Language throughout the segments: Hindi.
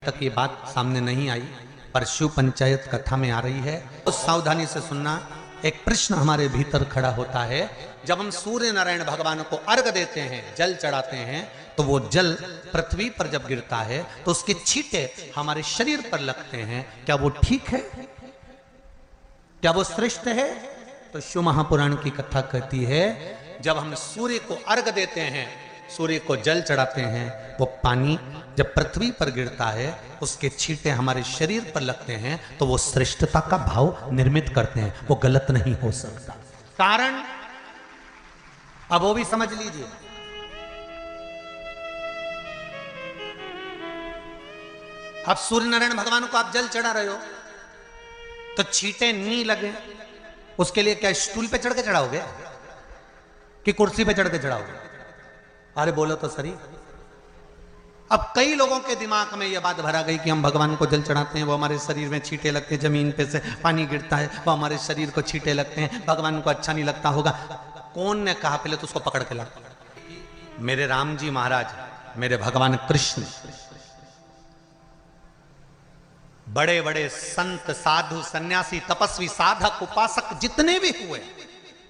तक ये बात सामने नहीं आई, पर शिव पंचायत कथा में आ रही है तो सावधानी से सुनना। एक प्रश्न हमारे भीतर खड़ा होता है, जब हम सूर्य नारायण भगवान को अर्घ देते हैं, जल चढ़ाते हैं, तो वो जल पृथ्वी पर जब गिरता है तो उसके छींटे हमारे शरीर पर लगते हैं। क्या वो ठीक है? क्या वो श्रेष्ठ है? तो शिव महापुराण की कथा कहती है, जब हम सूर्य को अर्घ देते हैं, सूर्य को जल चढ़ाते हैं, वो पानी जब पृथ्वी पर गिरता है, उसके छींटे हमारे शरीर पर लगते हैं, तो वो श्रेष्ठता का भाव निर्मित करते हैं। वो गलत नहीं हो सकता। कारण अब वो भी समझ लीजिए। अब सूर्य नारायण भगवान को आप जल चढ़ा रहे हो तो छींटे नहीं लगे, उसके लिए क्या स्टूल पे चढ़ के चढ़ाओगे कि कुर्सी पे चढ़ के चढ़ाओगे? अरे बोलो तो सही। अब कई लोगों के दिमाग में यह बात भरा गई कि हम भगवान को जल चढ़ाते हैं, वो हमारे शरीर में छींटे लगते हैं, जमीन पे से पानी गिरता है, वो हमारे शरीर को छींटे लगते हैं, भगवान को अच्छा नहीं लगता होगा। कौन ने कहा? पहले तो उसको पकड़ के ला। मेरे राम जी महाराज, मेरे भगवान कृष्ण, बड़े बड़े संत, साधु, सन्यासी, तपस्वी, साधक, उपासक जितने भी हुए,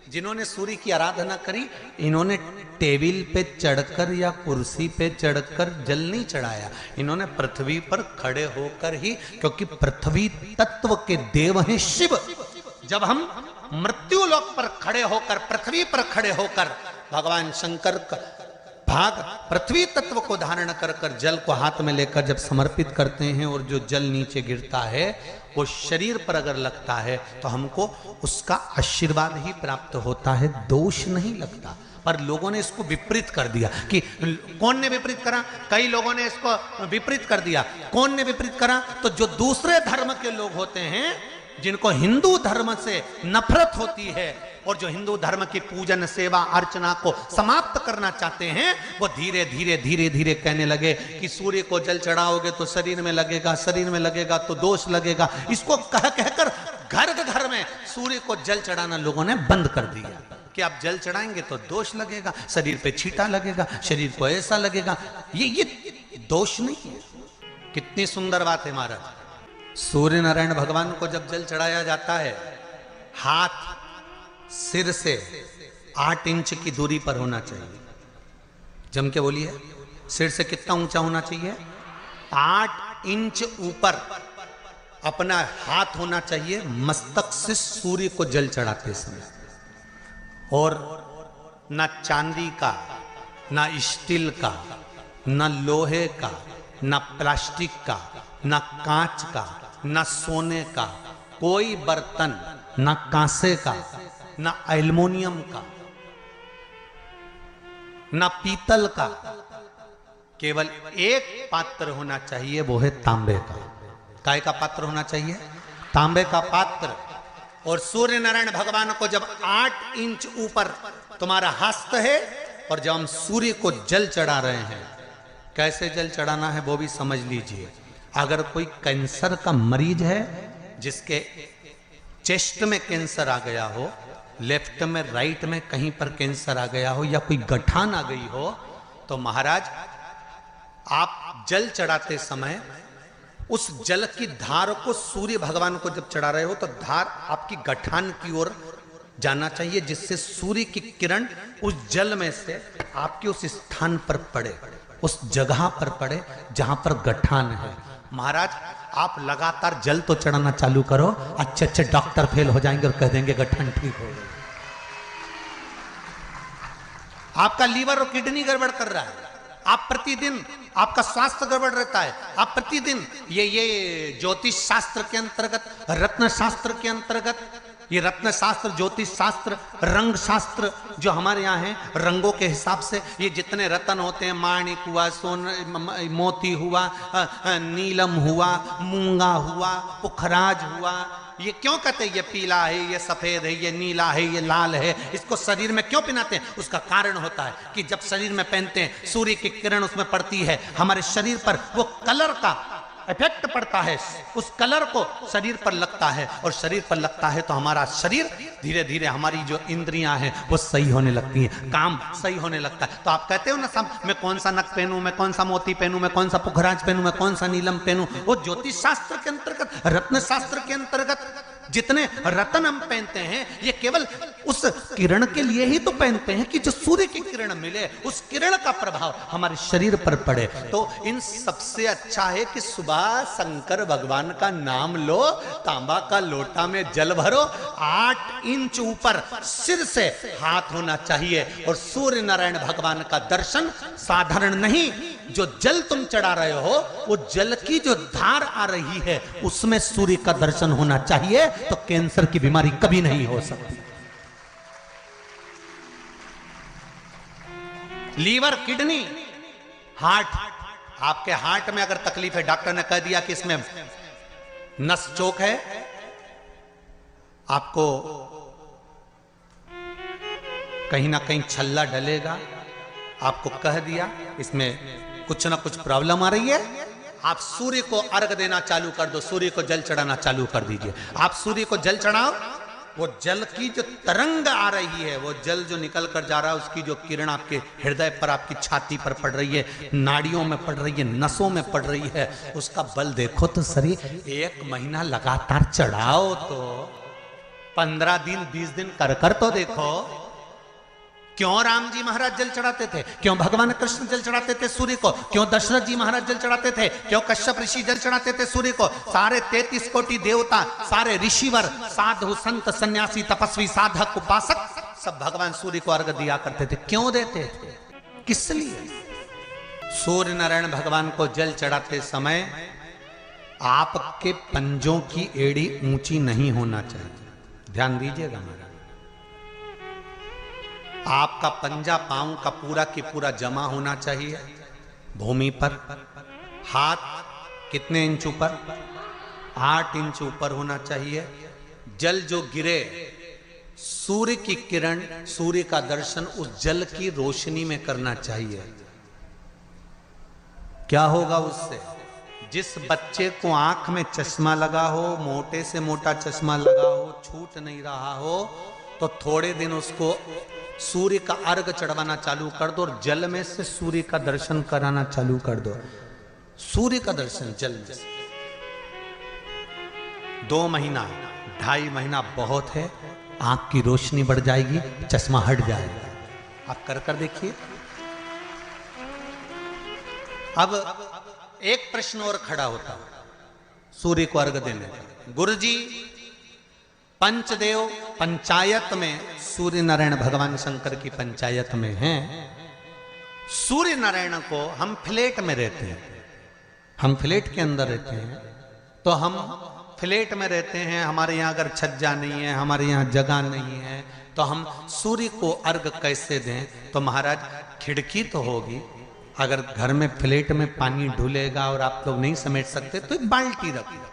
जिन्होंने सूर्य की आराधना करी, इन्होंने टेबल पे चढ़कर या कुर्सी पे चढ़कर जल नहीं चढ़ाया। इन्होंने पृथ्वी पर खड़े होकर ही, क्योंकि पृथ्वी तत्व के देव हैं शिव। जब हम मृत्यु लोक पर खड़े होकर, पृथ्वी पर खड़े होकर भगवान शंकर का भाग पृथ्वी तत्व को धारण कर कर जल को हाथ में लेकर जब समर्पित करते हैं, और जो जल नीचे गिरता है वो शरीर पर अगर लगता है तो हमको उसका आशीर्वाद ही प्राप्त होता है, दोष नहीं लगता। पर लोगों ने इसको विपरीत कर दिया। कि कौन ने विपरीत करा? कई लोगों ने इसको विपरीत कर दिया। कौन ने विपरीत करा? तो जो दूसरे धर्म के लोग होते हैं, जिनको हिंदू धर्म से नफरत होती है और जो हिंदू धर्म की पूजन, सेवा, अर्चना को समाप्त करना चाहते हैं, वो धीरे धीरे धीरे धीरे कहने लगे कि सूर्य को जल चढ़ाओगे तो शरीर में लगेगा, शरीर में लगेगा तो दोष लगेगा। इसको कह कहकर घर घर में सूर्य को जल चढ़ाना लोगों ने बंद कर दिया कि आप जल चढ़ाएंगे तो दोष लगेगा, शरीर पे छींटा लगेगा, शरीर को ऐसा लगेगा। ये दोष नहीं है। कितनी सुंदर बात है महाराज। सूर्य नारायण भगवान को जब जल चढ़ाया जाता है, हाथ सिर से 8 इंच की दूरी पर होना चाहिए। जम के बोलिए, सिर से कितना ऊंचा होना चाहिए? 8 इंच ऊपर अपना हाथ होना चाहिए मस्तक से सूर्य को जल चढ़ाते समय। और ना चांदी का, ना स्टील का, ना लोहे का, ना प्लास्टिक का, ना कांच का, ना सोने का कोई बर्तन, ना कांसे का, ना एल्युमिनियम का, ना पीतल का, केवल एक पात्र होना चाहिए, वो है तांबे का। काय का पात्र होना चाहिए? तांबे का पात्र। और सूर्य नारायण भगवान को जब 8 इंच ऊपर तुम्हारा हस्त है, और जब हम सूर्य को जल चढ़ा रहे हैं, कैसे जल चढ़ाना है वो भी समझ लीजिए। अगर कोई कैंसर का मरीज है, जिसके चेस्ट में कैंसर आ गया हो, लेफ्ट में, राइट में कहीं पर कैंसर आ गया हो, या कोई गठान आ गई हो, तो महाराज आप जल चढ़ाते समय उस जल की धार को सूर्य भगवान को जब चढ़ा रहे हो, तो धार आपकी गठान की ओर जाना चाहिए, जिससे सूर्य की किरण उस जल में से आपके उस स्थान पर पड़े, उस जगह पर पड़े जहां पर गठान है। महाराज आप लगातार जल तो चढ़ाना चालू करो, अच्छे अच्छे डॉक्टर फेल हो जाएंगे और कह देंगे गठन ठीक हो गई। आपका लीवर और किडनी गड़बड़ कर रहा है, आप प्रतिदिन, आपका स्वास्थ्य गड़बड़ रहता है, आप प्रतिदिन ये ज्योतिष शास्त्र के अंतर्गत, रत्न शास्त्र के अंतर्गत, ये रत्न शास्त्र, ज्योतिष शास्त्र, रंग शास्त्र जो हमारे यहाँ है, रंगों के हिसाब से ये जितने रत्न होते हैं, माणिक हुआ, मोती हुआ, नीलम हुआ, मूंगा हुआ, पुखराज हुआ, ये क्यों कहते हैं ये पीला है, ये सफेद है, ये नीला है, ये लाल है, इसको शरीर में क्यों पहनाते हैं? उसका कारण होता है कि जब शरीर में पहनते हैं, सूर्य की किरण उसमें पड़ती है, हमारे शरीर पर वो कलर का इफेक्ट पड़ता है, उस कलर को शरीर पर लगता है, और शरीर पर लगता है तो हमारा शरीर धीरे धीरे, हमारी जो इंद्रियां हैं वो सही होने लगती हैं, काम सही होने लगता है। तो आप कहते हो ना सब, मैं कौन सा नक पहनूं, मैं कौन सा मोती पहनूं, मैं कौन सा पुखराज पहनूं, मैं कौन सा नीलम पहनूं, वो ज्योतिष शास्त्र के अंतर्गत, रत्न शास्त्र के अंतर्गत जितने रत्न हम पहनते हैं ये केवल उस किरण के लिए ही तो पहनते हैं कि जो सूर्य की किरण मिले, उस किरण का प्रभाव हमारे शरीर पर पड़े। तो इन सबसे अच्छा है कि सुबह शंकर भगवान का नाम लो, तांबा का लोटा में जल भरो, 8 इंच ऊपर सिर से हाथ होना चाहिए, और सूर्य नारायण भगवान का दर्शन साधारण नहीं, जो जल तुम चढ़ा रहे हो वो जल की जो धार आ रही है उसमें सूर्य का दर्शन होना चाहिए, तो कैंसर की बीमारी कभी नहीं हो सकती। लीवर, किडनी, हार्ट, आपके हार्ट में अगर तकलीफ है, डॉक्टर ने कह दिया कि इसमें नस चोक है, आपको कहीं ना कहीं छल्ला डलेगा, आपको कह दिया इसमें कुछ ना कुछ प्रॉब्लम आ रही है, आप सूर्य को अर्घ देना चालू कर दो, सूर्य को जल चढ़ाना चालू कर दीजिए। आप सूर्य को जल चढ़ाओ, वो जल की जो तरंग आ रही है, वो जल जो निकल कर जा रहा है, उसकी जो किरण आपके हृदय पर, आपकी छाती पर पड़ रही है, नाड़ियों में पड़ रही है, नसों में पड़ रही है, उसका बल देखो तो सही। 1 महीना लगातार चढ़ाओ, तो 15 दिन 20 दिन कर तो देखो। क्यों राम जी महाराज जल चढ़ाते थे, क्यों भगवान कृष्ण जल चढ़ाते थे सूर्य को, क्यों दशरथ जी महाराज जल चढ़ाते थे, क्यों कश्यप ऋषि जल चढ़ाते थे सूर्य को, सारे 33 कोटि देवता, सारे ऋषिवर, साधु संत सन्यासी तपस्वी साधक उपासक सब भगवान सूर्य को अर्घ दिया करते थे। क्यों देते थे, किस लिए? सूर्य नारायण भगवान को जल चढ़ाते समय आपके पंजों की एड़ी ऊंची नहीं होना चाहिए, ध्यान दीजिएगा महाराज। आपका पंजा पांव का पूरा की पूरा जमा होना चाहिए भूमि पर। हाथ कितने इंच ऊपर? 8 इंच ऊपर होना चाहिए। जल जो गिरे, सूर्य की किरण, सूर्य का दर्शन उस जल की रोशनी में करना चाहिए। क्या होगा उससे? जिस बच्चे को आंख में चश्मा लगा हो, मोटे से मोटा चश्मा लगा हो, छूट नहीं रहा हो, तो थोड़े दिन उसको सूर्य का अर्घ चढ़वाना चालू कर दो और जल में से सूर्य का दर्शन कराना चालू कर दो। सूर्य का दर्शन जल में से 2 महीना 2.5 महीना बहुत है, आंख की रोशनी बढ़ जाएगी, चश्मा हट जाएगा। आप कर देखिए। अब एक प्रश्न और खड़ा होता है सूर्य को अर्घ देने का। गुरुजी, पंचदेव पंचायत में सूर्य नारायण भगवान शंकर की पंचायत में हैं। सूर्य नारायण को हम फ्लैट में रहते हैं, हम फ्लैट के अंदर रहते हैं, तो हम फ्लैट में रहते हैं, हमारे यहाँ अगर छज्जा नहीं है, हमारे यहाँ जगह नहीं है, तो हम सूर्य को अर्घ कैसे दें? तो महाराज खिड़की तो होगी, अगर घर में फ्लैट में पानी ढुलेगा और आप लोग नहीं समेट सकते तो एक बाल्टी रख लो,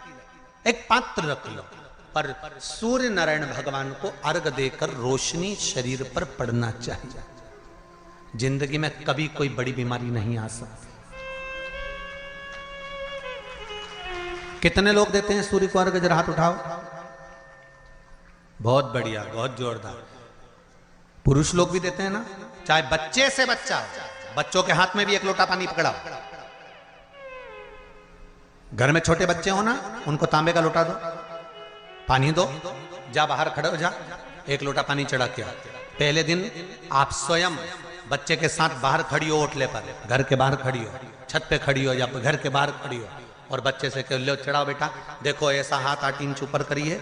एक पात्र रख लो, पर सूर्य नारायण भगवान को अर्घ देकर रोशनी शरीर पर पड़ना चाहिए। जिंदगी में कभी कोई बड़ी बीमारी नहीं आ सकती। कितने लोग देते हैं सूर्य को अर्घ? जरा हाथ उठाओ। बहुत बढ़िया, बहुत जोरदार। पुरुष लोग भी देते हैं ना, चाहे बच्चे से बच्चा, बच्चों के हाथ में भी 1 लोटा पानी पकड़ाओ। घर में छोटे बच्चे हो ना, उनको तांबे का लोटा दो, पानी दो, जा बाहर खड़े हो जा, 1 लोटा पानी चढ़ा के आ। पहले दिन आप स्वयं बच्चे के साथ बाहर खड़ी हो, ओटले पर, घर के बाहर खड़ी हो, छत पे खड़ी हो या घर के बाहर खड़ी हो, और बच्चे से कह लो चढ़ाओ बेटा, देखो ऐसा हाथ 8 इंच ऊपर करिए,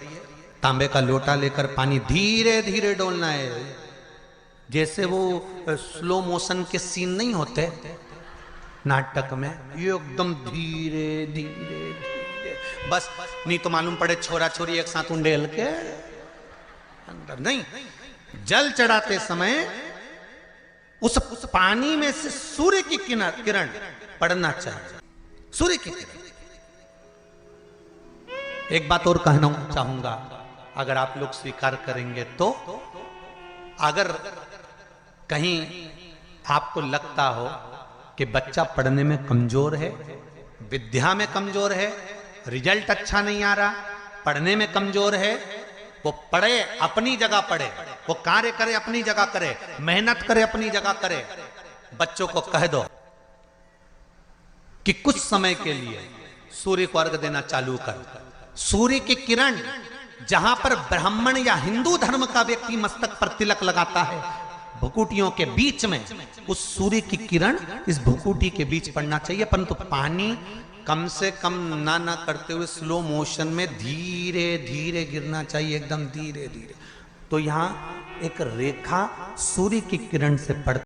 तांबे का लोटा लेकर पानी धीरे धीरे डोलना है। जैसे वो स्लो मोशन के सीन नहीं होते नाटक में, ये एकदम धीरे धीरे धीरे, बस नहीं तो मालूम पड़े छोरा छोरी एक साथ उंडेल के अंदर नहीं। जल चढ़ाते समय उस पानी में से सूर्य की किरण पड़ना चाहिए, सूर्य की किरण। एक बात और कहना चाहूंगा, अगर आप लोग स्वीकार करेंगे तो, अगर कहीं आपको लगता हो कि बच्चा पढ़ने में कमजोर है, विद्या में कमजोर है, रिजल्ट अच्छा नहीं आ रहा, पढ़ने में कमजोर है, वो पढ़े अपनी जगह पढ़े, वो कार्य करे अपनी जगह करे, मेहनत करे अपनी जगह करे। बच्चों को कह दो कि कुछ समय के लिए सूर्य को अर्घ देना चालू कर। सूर्य की किरण जहां पर ब्राह्मण या हिंदू धर्म का व्यक्ति मस्तक पर तिलक लगाता है, भुकुटियों के बीच में उस सूर्य की किरण इस भुकुटी के बीच पड़ना चाहिए, परंतु पानी कम से कम ना करते हुए स्लो मोशन में धीरे धीरे गिरना चाहिए, एकदम धीरे धीरे। तो यहां एक रेखा सूर्य की किरण से पड़ती